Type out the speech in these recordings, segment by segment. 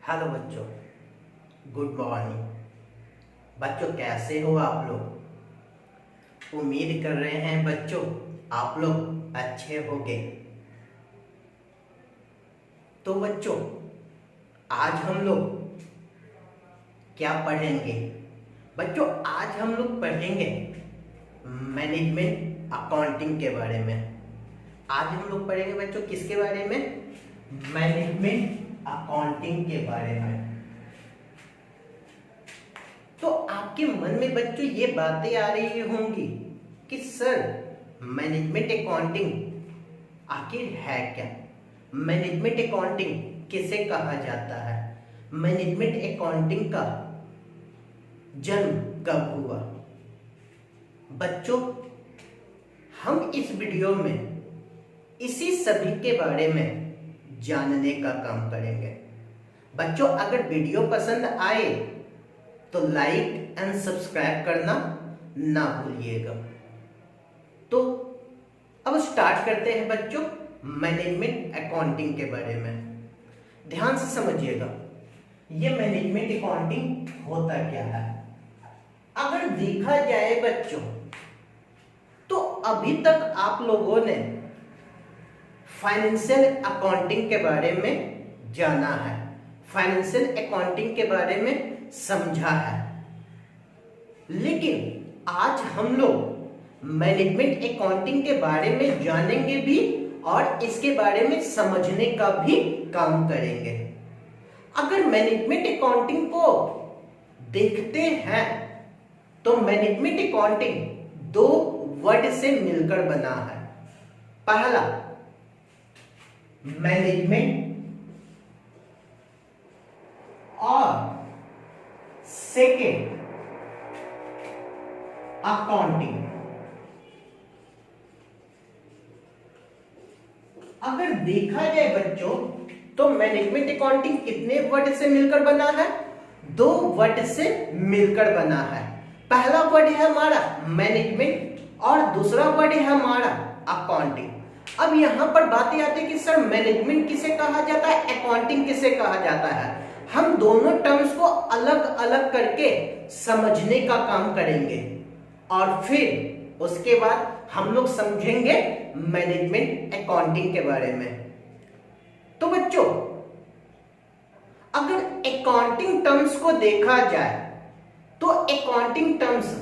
Hello बच्चों, good morning. बच्चों कैसे हो आप लोग? उम्मीद कर रहे हैं बच्चों आप लोग अच्छे होंगे। तो बच्चों आज हम लोग क्या पढ़ेंगे? बच्चों आज हम लोग पढ़ेंगे मैनेजमेंट अकाउंटिंग के बारे में। आज हम लोग पढ़ेंगे बच्चों किसके बारे में? मैनेजमेंट अकाउंटिंग के बारे में। तो आपके मन में बच्चों ये बातें आ रही होंगी कि सर मैनेजमेंट अकाउंटिंग आखिर है क्या? मैनेजमेंट अकाउंटिंग किसे कहा जाता है? मैनेजमेंट अकाउंटिंग का जन्म कब हुआ? बच्चों हम इस वीडियो में इसी सभी के बारे में जानने का काम करेंगे। बच्चों अगर वीडियो पसंद आए तो लाइक एंड सब्सक्राइब करना ना भूलिएगा। तो अब स्टार्ट करते हैं बच्चों मैनेजमेंट अकाउंटिंग के बारे में। ध्यान से समझिएगा ये मैनेजमेंट अकाउंटिंग होता क्या है। अगर देखा जाए बच्चों तो अभी तक आप लोगों ने फाइनेंशियल अकाउंटिंग के बारे में जाना है, फाइनेंशियल अकाउंटिंग के बारे में समझा है, लेकिन आज हम लोग मैनेजमेंट अकाउंटिंग के बारे में जानेंगे भी और इसके बारे में समझने का भी काम करेंगे। अगर मैनेजमेंट अकाउंटिंग को देखते हैं तो मैनेजमेंट अकाउंटिंग दो वर्ड से मिलकर बना है। पहला मैनेजमेंट और सेकेंड अकाउंटिंग। अगर देखा जाए बच्चों तो मैनेजमेंट अकाउंटिंग कितने वर्ड से मिलकर बना है? दो वर्ड से मिलकर बना है। पहला वर्ड है हमारा मैनेजमेंट और दूसरा वर्ड है हमारा अकाउंटिंग। अब यहां पर बातें आती है कि सर मैनेजमेंट किसे कहा जाता है, अकाउंटिंग किसे कहा जाता है। हम दोनों टर्म्स को अलग अलग करके समझने का काम करेंगे और फिर उसके बाद हम लोग समझेंगे मैनेजमेंट अकाउंटिंग के बारे में। तो बच्चों अगर अकाउंटिंग टर्म्स को देखा जाए तो अकाउंटिंग टर्म्स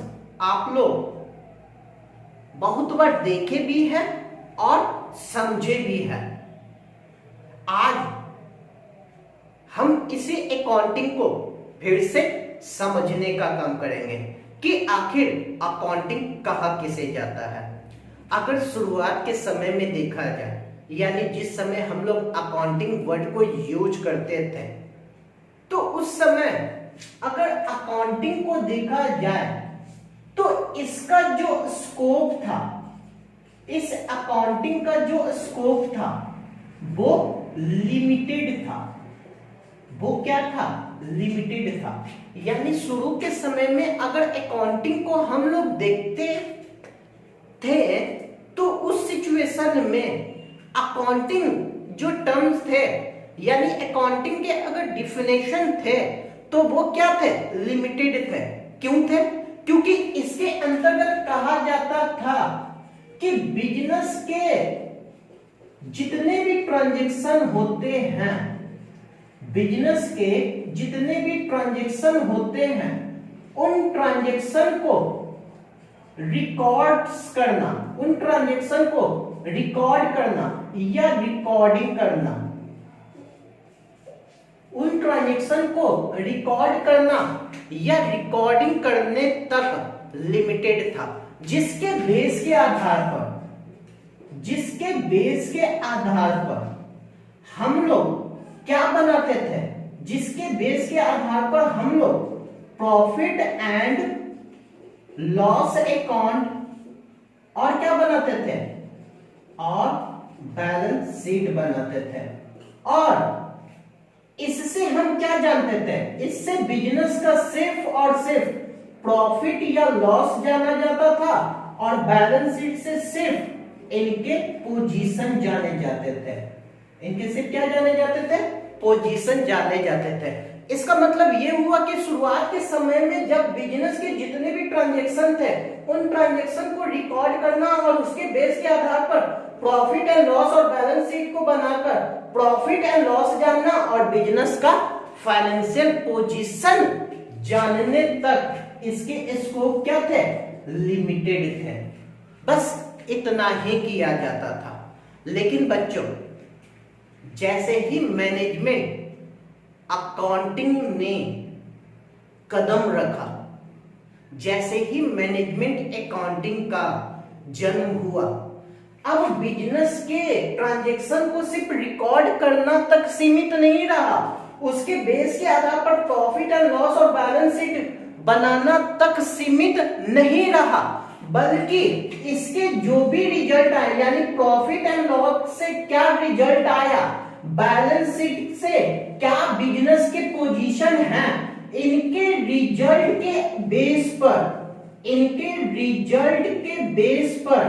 आप लोग बहुत बार देखे भी हैं और समझे भी हैं। आज हम इसी अकाउंटिंग को फिर से समझने का काम करेंगे कि आखिर अकाउंटिंग कहा किसे जाता है। अगर शुरुआत के समय में देखा जाए यानी जिस समय हम लोग अकाउंटिंग वर्ड को यूज करते थे तो उस समय अगर अकाउंटिंग को देखा जाए तो इसका जो स्कोप था, इस अकाउंटिंग का जो स्कोप था वो लिमिटेड था। वो क्या था? लिमिटेड था। यानी शुरू के समय में अगर अकाउंटिंग को हम लोग देखते थे तो उस सिचुएशन में अकाउंटिंग जो टर्म्स थे यानी अकाउंटिंग के अगर डिफिनेशन थे तो वो क्या थे? लिमिटेड थे। क्यों थे? क्योंकि इसके अंतर्गत कहा जाता था कि बिजनेस के जितने भी ट्रांजैक्शन होते हैं, बिजनेस के जितने भी ट्रांजैक्शन होते हैं उन ट्रांजैक्शन को रिकॉर्ड्स करना, उन ट्रांजैक्शन को रिकॉर्ड करना या रिकॉर्डिंग करना, उन ट्रांजैक्शन को रिकॉर्ड करना या रिकॉर्डिंग करने तक लिमिटेड था। जिसके बेस के आधार पर, जिसके बेस के आधार पर हम लोग क्या बनाते थे? जिसके बेस के आधार पर हम लोग प्रॉफिट एंड लॉस अकाउंट और क्या बनाते थे? और बैलेंस शीट बनाते थे। और इससे हम क्या जानते थे? इससे बिजनेस का सिर्फ और सिर्फ प्रॉफिट या लॉस जाना जाता था और बैलेंस शीट से सिर्फ इनके पोजीशन जाने जाते थे। इनके सिर्फ क्या जाने जाते थे? पोजीशन जाने जाते थे। इसका मतलब ये हुआ कि शुरुआत के समय में जब बिजनेस के जितने भी ट्रांजैक्शन थे उन ट्रांजैक्शन को रिकॉर्ड करना और उसके बेस के आधार पर प्रॉफिट एंड लॉस और बैलेंस शीट को बनाकर प्रॉफिट एंड लॉस जानना और बिजनेस का फाइनेंशियल पोजीशन जानने तक इसके स्कोप क्या थे, लिमिटेड थे। बस इतना ही किया जाता था। लेकिन बच्चों, जैसे ही मैनेजमेंट अकाउंटिंग ने कदम रखा, जैसे ही मैनेजमेंट अकाउंटिंग का जन्म हुआ, अब बिजनेस के ट्रांजैक्शन को सिर्फ रिकॉर्ड करना तक सीमित नहीं रहा, उसके बेस के आधार पर प्रॉफिट एंड लॉस और बैलेंस शीट बनाना तक सीमित नहीं रहा, बल्कि इसके जो भी रिजल्ट आए, यानी प्रॉफिट एंड लॉस से क्या रिजल्ट आया, बैलेंस शीट से क्या बिजनेस के पोजीशन है, इनके रिजल्ट के बेस पर, इनके रिजल्ट के बेस पर,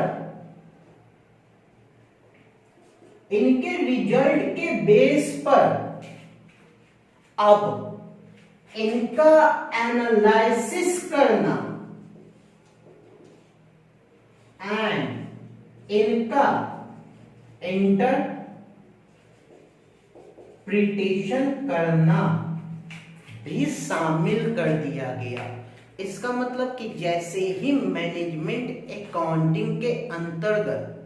इनके रिजल्ट के बेस पर अब इनका एनालिसिस करना एंड इनका इंटरप्रिटेशन करना भी शामिल कर दिया गया। इसका मतलब कि जैसे ही मैनेजमेंट अकाउंटिंग के अंतर्गत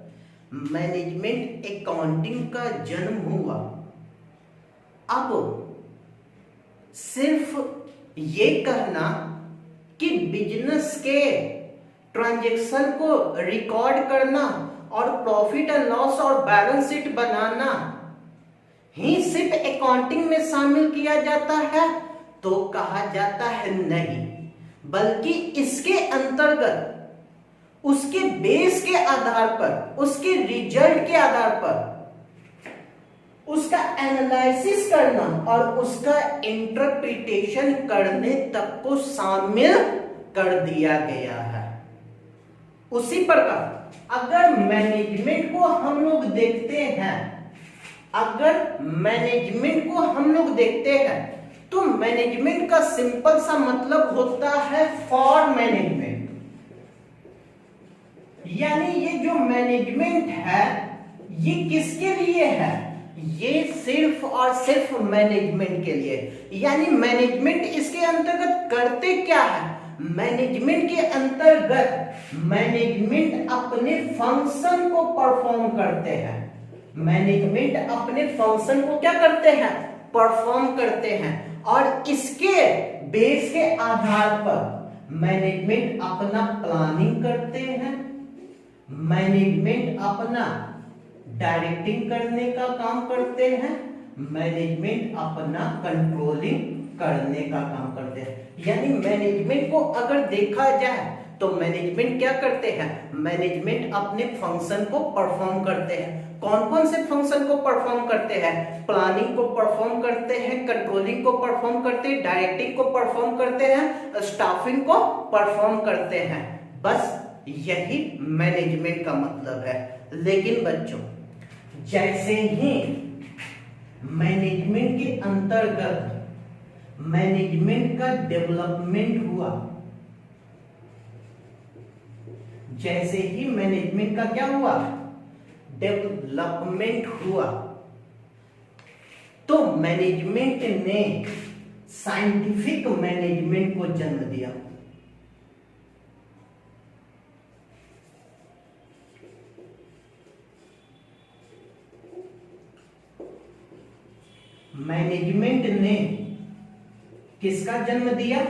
मैनेजमेंट अकाउंटिंग का जन्म हुआ, अब सिर्फ ये कहना कि बिजनेस के ट्रांजैक्शन को रिकॉर्ड करना और प्रॉफिट एंड लॉस और बैलेंस शीट बनाना ही सिर्फ अकाउंटिंग में शामिल किया जाता है तो कहा जाता है नहीं, बल्कि इसके अंतर्गत उसके बेस के आधार पर, उसके रिजल्ट के आधार पर उसका एनालिसिस करना और उसका इंटरप्रिटेशन करने तक को शामिल कर दिया गया है। उसी प्रकार अगर मैनेजमेंट को हम लोग देखते हैं, अगर मैनेजमेंट को हम लोग देखते हैं तो मैनेजमेंट का सिंपल सा मतलब होता है फॉर मैनेजमेंट, यानी ये जो मैनेजमेंट है ये किसके लिए है, ये सिर्फ और सिर्फ मैनेजमेंट के लिए। यानी मैनेजमेंट इसके अंतर्गत करते क्या है, मैनेजमेंट के अंतर्गत मैनेजमेंट अपने फंक्शन को परफॉर्म करते हैं, मैनेजमेंट अपने फंक्शन को क्या करते हैं, परफॉर्म करते हैं, और इसके बेस के आधार पर मैनेजमेंट अपना प्लानिंग करते हैं, मैनेजमेंट अपना डायरेक्टिंग करने का काम करते हैं, मैनेजमेंट अपना कंट्रोलिंग करने का काम करते हैं। यानी मैनेजमेंट को अगर देखा जाए तो मैनेजमेंट क्या करते हैं, मैनेजमेंट अपने फंक्शन को परफॉर्म करते हैं। कौन कौन से फंक्शन को परफॉर्म करते हैं, प्लानिंग को परफॉर्म करते हैं, कंट्रोलिंग को परफॉर्म करते हैं, डायरेक्टिंग को परफॉर्म करते हैं, स्टाफिंग को परफॉर्म करते हैं। बस यही मैनेजमेंट का मतलब है। लेकिन बच्चों, जैसे ही मैनेजमेंट के अंतर्गत मैनेजमेंट का डेवलपमेंट हुआ, जैसे ही मैनेजमेंट का क्या हुआ, डेवलपमेंट हुआ, तो मैनेजमेंट ने साइंटिफिक मैनेजमेंट को जन्म दिया। मैनेजमेंट ने किसका जन्म दिया,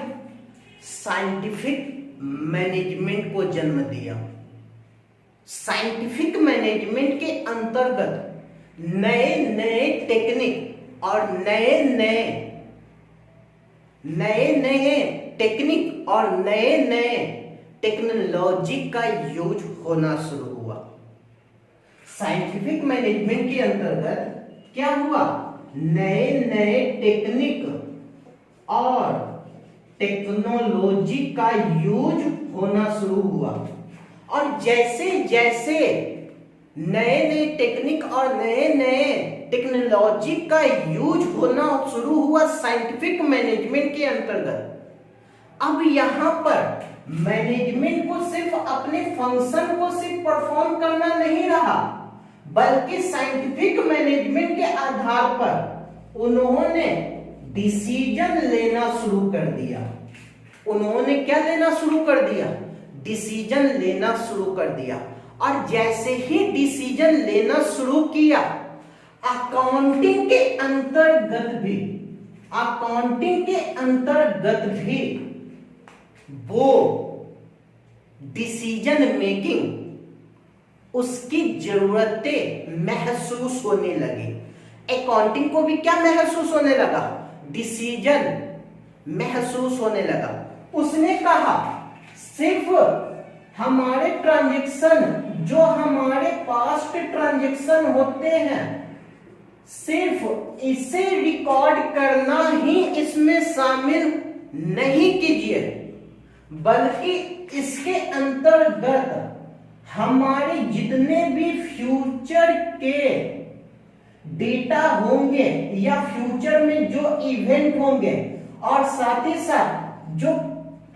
साइंटिफिक मैनेजमेंट को जन्म दिया। साइंटिफिक मैनेजमेंट के अंतर्गत नए नए टेक्निक और नए नए टेक्निक और नए नए टेक्नोलॉजी का यूज होना शुरू हुआ। साइंटिफिक मैनेजमेंट के अंतर्गत क्या हुआ, नए नए टेक्निक और टेक्नोलॉजी का यूज होना शुरू हुआ, और जैसे जैसे नए नए टेक्निक और नए नए टेक्नोलॉजी का यूज होना शुरू हुआ साइंटिफिक मैनेजमेंट के अंतर्गत। अब यहाँ पर मैनेजमेंट को सिर्फ अपने फंक्शन को सिर्फ परफॉर्म करना नहीं रहा, बल्कि साइंटिफिक मैनेजमेंट के आधार पर उन्होंने डिसीजन लेना शुरू कर दिया। उन्होंने क्या लेना शुरू कर दिया? डिसीजन लेना शुरू कर दिया। और जैसे ही डिसीजन लेना शुरू किया, अकाउंटिंग के अंतर्गत भी वो डिसीजन मेकिंग उसकी जरूरतें महसूस होने लगी। अकाउंटिंग को भी क्या महसूस होने लगा? डिसीजन महसूस होने लगा। उसने कहा सिर्फ हमारे ट्रांजैक्शन, जो हमारे पास्ट ट्रांजैक्शन होते हैं, सिर्फ इसे रिकॉर्ड करना ही इसमें शामिल नहीं कीजिए, बल्कि इसके अंतर्गत हमारे जितने भी फ्यूचर के डेटा होंगे या फ्यूचर में जो इवेंट होंगे, और साथ ही साथ जो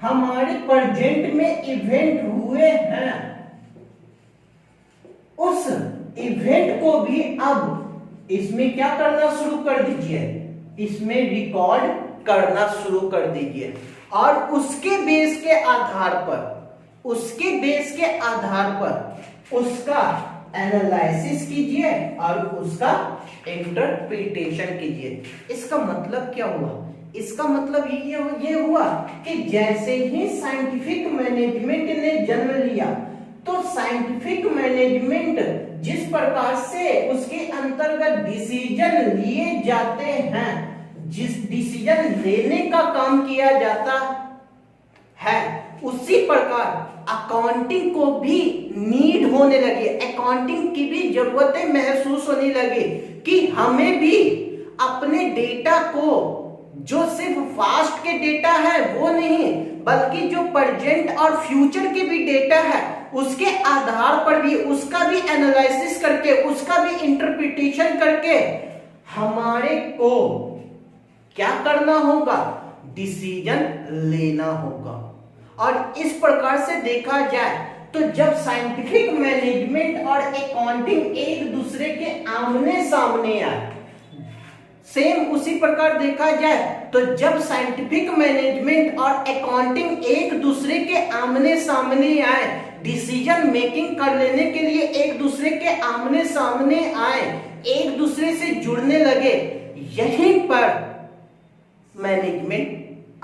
हमारे प्रेजेंट में इवेंट हुए हैं, उस इवेंट को भी अब इसमें क्या करना शुरू कर दीजिए, इसमें रिकॉर्ड करना शुरू कर दीजिए। और उसके बेस के आधार पर उसका एनालिसिस कीजिए और उसका इंटरप्रिटेशन कीजिए। इसका मतलब क्या हुआ? इसका मतलब ये हुआ कि जैसे ही साइंटिफिक मैनेजमेंट ने जन्म लिया, तो साइंटिफिक मैनेजमेंट जिस प्रकार से उसके अंतर्गत डिसीजन लिए जाते हैं, जिस डिसीजन लेने का काम किया जाता है, उसी प्रकार अकाउंटिंग को भी नीड होने लगी, अकाउंटिंग की भी जरूरतें महसूस होने लगी कि हमें भी अपने डेटा को, जो सिर्फ पास्ट के डेटा है वो नहीं, बल्कि जो प्रेजेंट और फ्यूचर के भी डेटा है, उसके आधार पर भी उसका भी एनालिसिस करके, उसका भी इंटरप्रिटेशन करके हमारे को क्या करना होगा? डिसीजन लेना होगा। और इस प्रकार से देखा जाए तो जब साइंटिफिक मैनेजमेंट और अकाउंटिंग एक दूसरे के आमने सामने आए, सेम उसी प्रकार देखा जाए तो जब साइंटिफिक मैनेजमेंट और अकाउंटिंग एक दूसरे के आमने सामने आए, डिसीजन मेकिंग कर लेने के लिए एक दूसरे के आमने सामने आए, एक दूसरे से जुड़ने लगे, यहीं पर मैनेजमेंट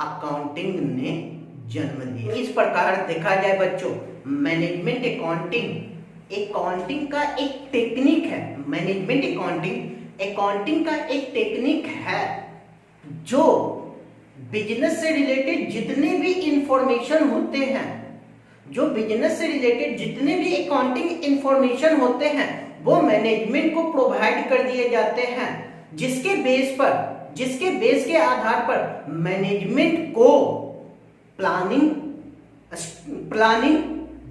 अकाउंटिंग ने जन्म लिया। इस प्रकार देखा जाए बच्चों, मैनेजमेंट अकाउंटिंग का एक टेक्निक है। मैनेजमेंट अकाउंटिंग का एक टेक्निक है जो बिजनेस से रिलेटेड जितने भी इंफॉर्मेशन होते हैं, जो बिजनेस से रिलेटेड जितने भी अकाउंटिंग इंफॉर्मेशन होते हैं, वो मैनेजमेंट को प्रोवाइड कर दिए जाते हैं, जिसके बेस के आधार पर मैनेजमेंट को प्लानिंग,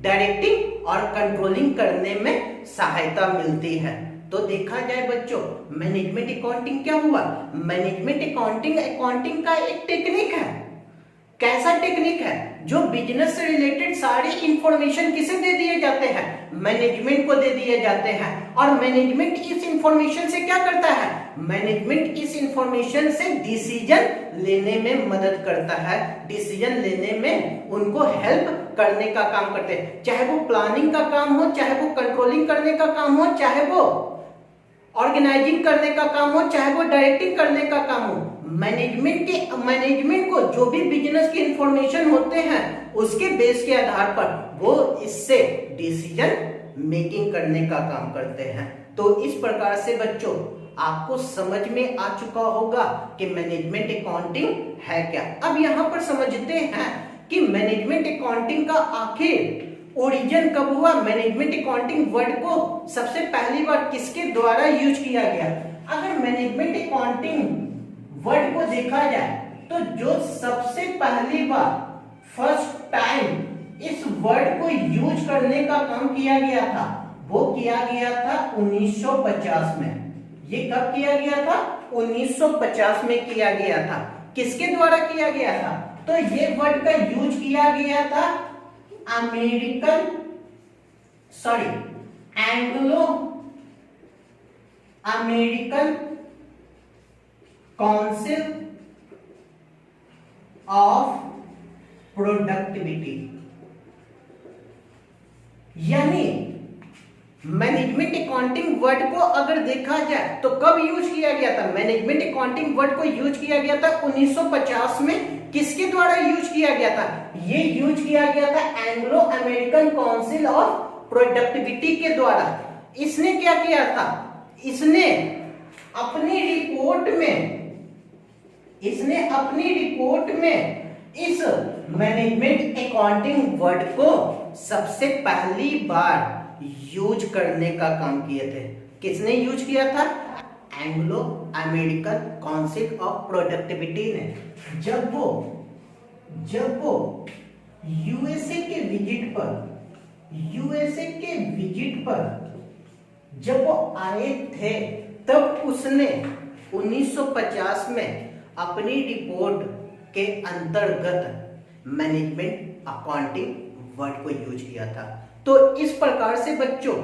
डायरेक्टिंग और कंट्रोलिंग करने में सहायता मिलती है। तो देखा जाए बच्चों, मैनेजमेंट अकाउंटिंग क्या हुआ? मैनेजमेंट अकाउंटिंग का एक टेक्निक है। कैसा टेक्निक है? जो बिजनेस से रिलेटेड सारी इंफॉर्मेशन किसे दे दिए जाते हैं? मैनेजमेंट को दे दिए जाते हैं। और मैनेजमेंट इस इंफॉर्मेशन से क्या करता है? मैनेजमेंट इस इंफॉर्मेशन से डिसीजन लेने में मदद करता है, डिसीजन लेने में उनको हेल्प करने का काम करते हैं। चाहे वो प्लानिंग का काम हो, चाहे वो कंट्रोलिंग करने का काम हो, चाहे वो ऑर्गेनाइजिंग करने का काम हो, चाहे वो डायरेक्टिंग करने का काम हो। मैनेजमेंट को जो भी बिजनेस की इंफॉर्मेशन होते हैं, उसके बेस के आधार पर वो इससे डिसीजन मेकिंग करने का काम करते हैं। तो इस प्रकार से बच्चों आपको समझ में आ चुका होगा कि मैनेजमेंट अकाउंटिंग है क्या। अब यहाँ पर समझते हैं कि मैनेजमेंट अकाउंटिंग का आखिर ओरिजिन कब हुआ, मैनेजमेंट अकाउंटिंग वर्ड को सबसे पहली बार किसके द्वारा यूज किया गया। अगर मैनेजमेंट अकाउंटिंग वर्ड को देखा जाए तो जो सबसे पहली बार फर्स्ट टाइम इस वर्ड को यूज करने का काम किया गया था, वो किया गया था 1950 में। ये कब किया गया था? 1950 में किया गया था। किसके द्वारा किया गया था? तो ये वर्ड का यूज किया गया था Anglo American council of productivity, यानी मैनेजमेंट अकाउंटिंग वर्ड को अगर देखा जाए तो कब यूज किया गया था? मैनेजमेंट अकाउंटिंग वर्ड को यूज किया गया था 1950 में। किसके द्वारा यूज किया गया था? ये यूज किया गया था Anglo American council of productivity के द्वारा। इसने क्या किया था? इसने अपनी रिपोर्ट में इस मैनेजमेंट अकाउंटिंग वर्ड को सबसे पहली बार यूज करने का काम किए थे। किसने यूज किया था? Anglo American council of productivity ने। जब वो यूएसए के विजिट पर जब वो आए थे, तब उसने 1950 में अपनी रिपोर्ट के अंतर्गत मैनेजमेंट अकाउंटिंग वर्ड को यूज किया था। तो इस प्रकार से बच्चों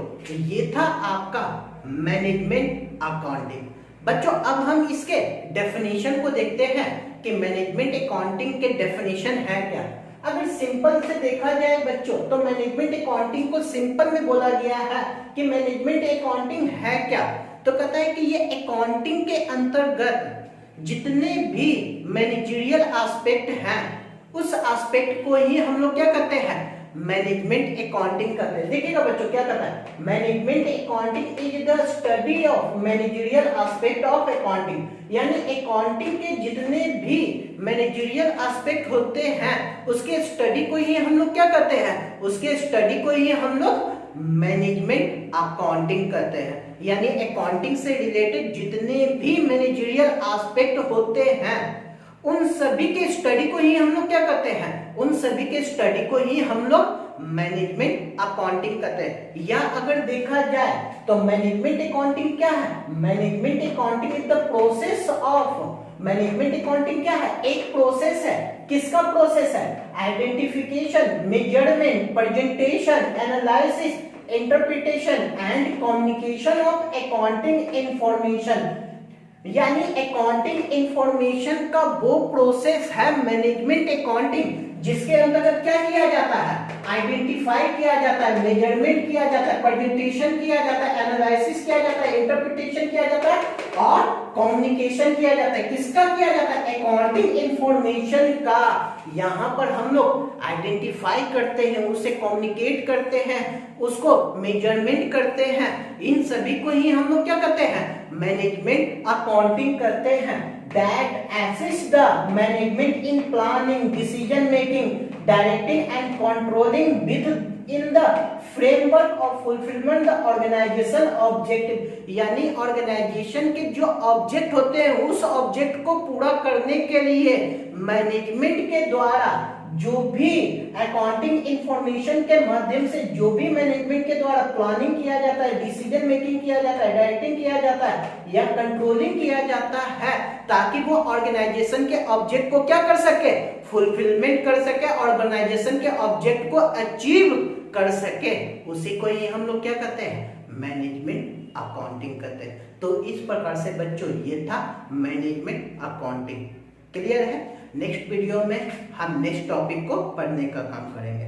ये था आपका मैनेजमेंट अकाउंटिंग। बच्चों अब हम इसके डेफिनेशन को देखते हैं कि मैनेजमेंट अकाउंटिंग के डेफिनेशन है क्या। अगर सिंपल से देखा जाए बच्चों, तो मैनेजमेंट अकाउंटिंग को सिंपल में बोला गया है कि मैनेजमेंट अकाउंटिंग है क्या। तो कहता है कि ये अकाउंटिंग के अंतर्गत जितने भी मैनेजरियल एस्पेक्ट हैं, उस एस्पेक्ट को ही हम लोग क्या करते हैं? मैनेजमेंट अकाउंटिंग करते हैं। देखिएगा बच्चों क्या करता है, management accounting is the study of managerial aspect of accounting, यानी अकाउंटिंग के जितने भी मैनेजरियल एस्पेक्ट होते हैं उसके स्टडी को ही हम लोग क्या करते हैं? उसके स्टडी को ही हम लोग मैनेजमेंट अकाउंटिंग करते हैं। यानी अकाउंटिंग से रिलेटेड जितने भी मैनेजरियल एस्पेक्ट होते हैं उन सभी के स्टडी को ही हम लोग क्या करते हैं? उन सभी के स्टडी को ही हम लोग मैनेजमेंट अकाउंटिंग करते हैं। या अगर देखा जाए तो मैनेजमेंट अकाउंटिंग क्या है? Management accounting is the process of, management accounting क्या है? एक प्रोसेस है। किसका प्रोसेस है? Identification, measurement, presentation, analysis, interpretation and communication of accounting information. यानी अकाउंटिंग इंफॉर्मेशन का वो प्रोसेस है मैनेजमेंट अकाउंटिंग, जिसके अंतर्गत क्या किया जाता है? आइडेंटिफाई किया जाता है, मेजरमेंट किया जाता है, प्रेजेंटेशन किया जाता है, एनालिसिस किया जाता है, इंटरप्रिटेशन किया जाता है और कम्युनिकेशन किया जाता है। किसका किया जाता है? अकाउंटिंग इंफॉर्मेशन का। यहाँ पर हम लोग आइडेंटिफाई करते हैं, उसे कम्युनिकेट करते हैं, उसको मेजरमेंट करते हैं। इन सभी को ही हम लोग क्या करते हैं? मैनेजमेंट अकाउंटिंग करते हैं। That assists the management in planning, decision making, directing and controlling within the framework of fulfillment the organization objective। यानी ऑर्गेनाइजेशन के जो ऑब्जेक्ट होते हैं उस ऑब्जेक्ट को पूरा करने के लिए मैनेजमेंट के द्वारा जो भी अकाउंटिंग इंफॉर्मेशन के माध्यम से जो भी मैनेजमेंट के द्वारा प्लानिंग किया जाता है, डिसीजन मेकिंग किया जाता है, डायरेक्टिंग किया जाता है या कंट्रोलिंग किया जाता है, ताकि वो ऑर्गेनाइजेशन के ऑब्जेक्ट को क्या कर सके? फुलफिलमेंट कर सके, ऑर्गेनाइजेशन के ऑब्जेक्ट को अचीव कर सके। उसी को ही हम लोग क्या कहते हैं? मैनेजमेंट अकाउंटिंग कहते हैं। तो इस प्रकार से बच्चों ये था मैनेजमेंट अकाउंटिंग। क्लियर है? नेक्स्ट वीडियो में हम नेक्स्ट टॉपिक को पढ़ने का काम करेंगे।